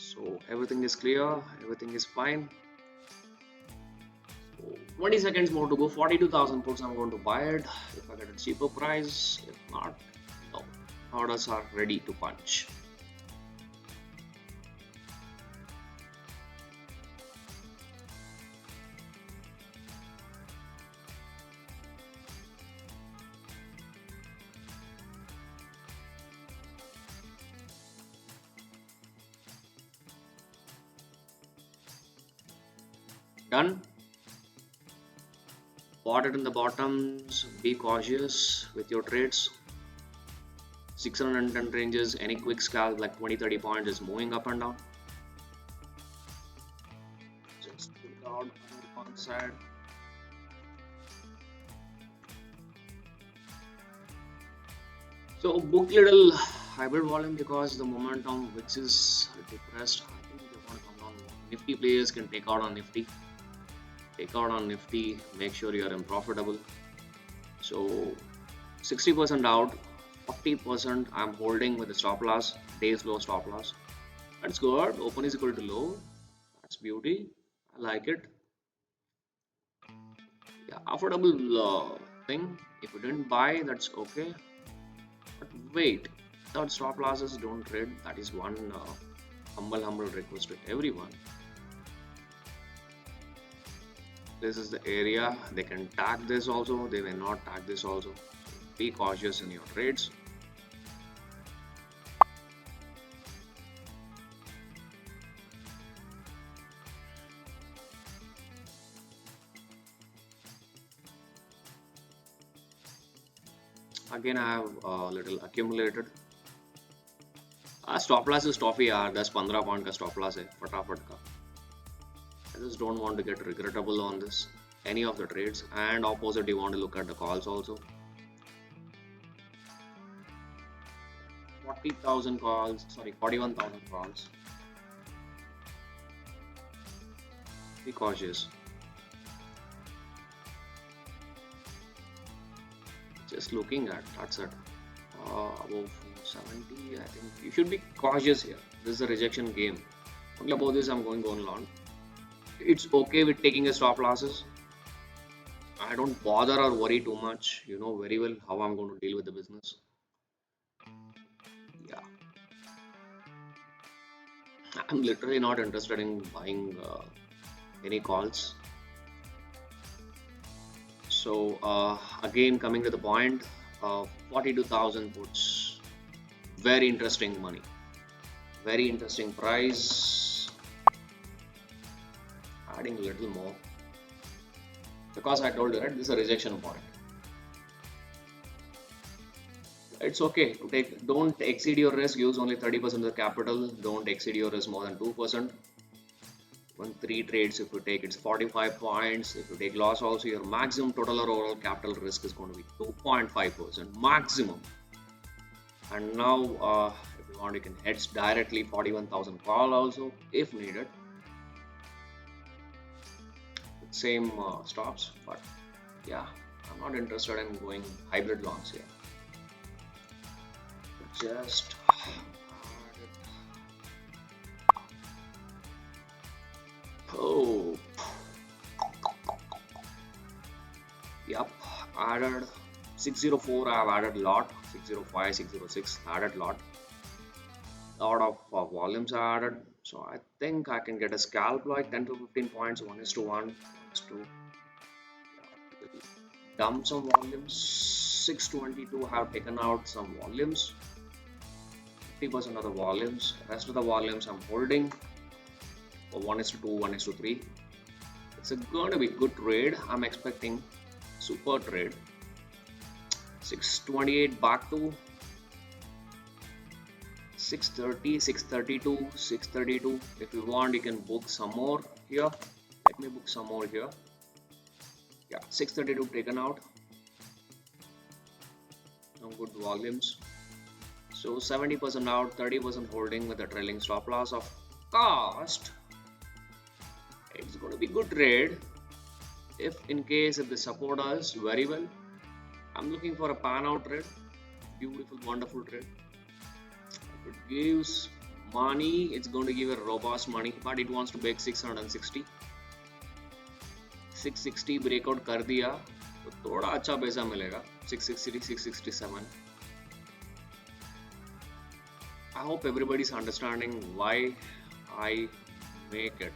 So everything is clear, everything is fine. So 20 seconds more to go. 42,000 puts. I'm going to buy it if I get a cheaper price. If not, no. Orders are ready to punch. Done. Bought it in the bottoms. Be cautious with your trades. 610 ranges. Any quick scalp like 20-30 points is moving up and down. Just put it out on one side. So book little hybrid volume because the momentum which is depressed. I think they want to come down. Nifty players can take out on Nifty. Take out on Nifty. Make sure you are in profitable. So 60% out, 40% I'm holding with the stop loss. Days low stop loss. That's good. Open is equal to low. That's beauty. I like it. Yeah, affordable thing. If you didn't buy, that's okay. But wait, without stop losses, don't trade. That is one humble request to everyone. This is the area. They can tag this also. They may not tag this also. So be cautious in your trades. Again, I have a little accumulated. Stop loss is toffee यार 10-15 point का stop loss है फटाफट का. I just don't want to get regrettable on this any of the trades, and opposite you want to look at the calls also. 40,000 calls, sorry 41,000 calls. Be cautious. Just looking at, that's it. Above 70, I think you should be cautious here. This is a rejection game. Only about this I'm going long. It's okay with taking a stop losses. I don't bother or worry too much. You know very well how I'm going to deal with the business. Yeah, I'm literally not interested in buying any calls. So again, coming to the point, 42,000 puts. Very interesting money. Very interesting price. Adding a little more because I told you, right, this is a rejection point. It's okay to take, don't exceed your risk. Use only 30% of the capital. Don't exceed your risk more than 2%. When 3 trades, if you take, it's 45 points. If you take loss also, your maximum total or overall capital risk is going to be 2.5% maximum. And now if you want, you can hedge directly 41,000 call also if needed. Same stops, but yeah, I'm not interested in going hybrid longs here. Just oh, yep, added 604. I've added lot 605, 606, added lot of volumes are added. So I think I can get a scalp like 10 to 15 points, 1:1, 1:2. Dump some volumes. 622 have taken out some volumes. 50% of the volumes. Rest of the volumes I'm holding. For 1:2, 1:3. It's going to be good trade. I'm expecting super trade. 628 back to 630, 632, 632. If you want, you can book some more here. Let me book some more here. Yeah, 632 taken out. Some good volumes. So 70% out, 30% holding with a trailing stop loss of cost. It's going to be good trade. If in case if they support us very well, I'm looking for a pan out trade. Beautiful, wonderful trade. If it gives money, it's going to give a robust money, but it wants to break 660. 660 breakout कर दिया तो थोड़ा अच्छा पैसा मिलेगा. 660, 667. I hope everybody's understanding why I make it.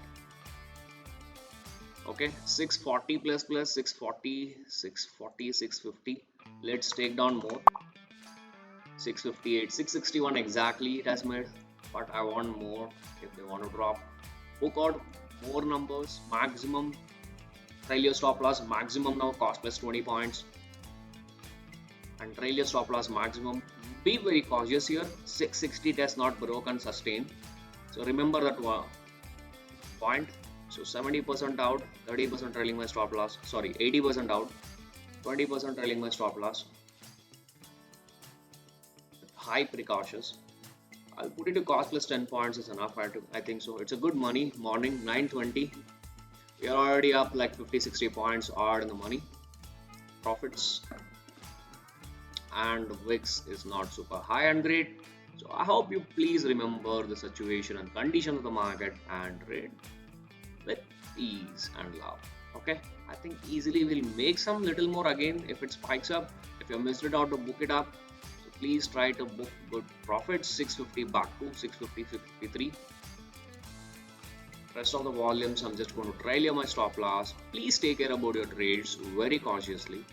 Okay, 640 plus 640, 640, 650. Let's take down more. 658, 661 exactly it has made, but I want more if they want to drop. Book out more numbers, maximum. Trail your stop loss maximum now, cost plus 20 points. And trail your stop loss maximum. Be very cautious here. 660 it has not broken sustain. So remember that point. So 70% out, 30% trailing my stop loss. Sorry, 80% out, 20% trailing my stop loss. High precautions. I'll put it to cost plus 10 points is enough. I think so. It's a good money. Morning 9:20. We are already up like 50-60 points odd in the money. Profits. And VIX is not super high and great. So I hope you please remember the situation and condition of the market and trade with ease and love. Okay, I think easily we'll make some little more again if it spikes up. If you missed it out to book it up, so please try to book good profits. 650 back to 650, 53. Rest of the volumes I'm just going to trail my stop loss. Please take care about your trades very cautiously.